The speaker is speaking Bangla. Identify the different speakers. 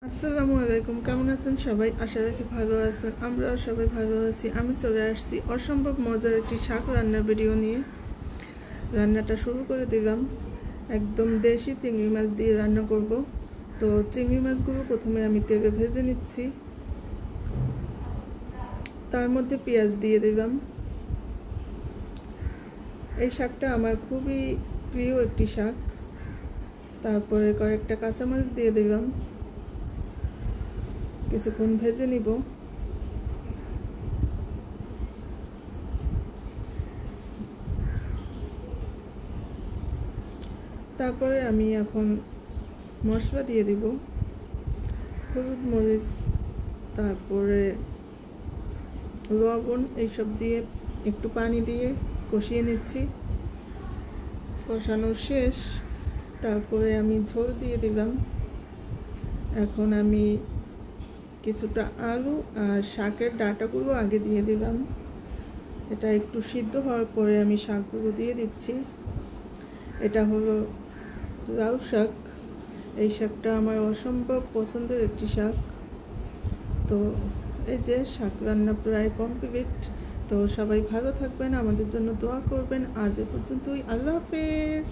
Speaker 1: আসসালামু আলাইকুম। কেমন আছেন সবাই? আশা রাখি ভালো আছেন। আমরা সবাই ভালো আছি। আমি চলে আসছি অসম্ভব মজার একটি শাক রান্নার ভিডিও নিয়ে। রান্নাটা শুরু করে দিলাম। একদম দেশি চিংড়ি মাছ দিয়ে রান্না করব। তো চিংড়ি মাছগুলো প্রথমে আমি তেলে ভেজে নিচ্ছি, তার মধ্যে পেঁয়াজ দিয়ে দিলাম। এই শাকটা আমার খুবই প্রিয় একটি শাক। তারপরে কয়েকটা কাঁচামরিচ দিয়ে দিলাম, কিছুক্ষণ ভেজে নিব। তারপরে আমি এখন মশলা দিয়ে দিব, হলুদ, মরিচ, তারপরে লবণ, এইসব দিয়ে একটু পানি দিয়ে কষিয়ে নিচ্ছি। কষানো শেষ, তারপরে আমি ঝোল দিয়ে দিলাম। এখন আমি কিছুটা আলু আর শাকের ডাঁটাগুলো আগে দিয়ে দিলাম। এটা একটু সিদ্ধ হওয়ার পরে আমি শাকগুলো দিয়ে দিচ্ছি। এটা হলো লাউ শাক। এই শাকটা আমার অসম্ভব পছন্দের একটি শাক। তো এই যে শাক রান্না প্রায় কমপ্লিট। তো সবাই ভালো থাকবেন, আমাদের জন্য দোয়া করবেন। আজ এ পর্যন্তই। আল্লাহ হাফেজ।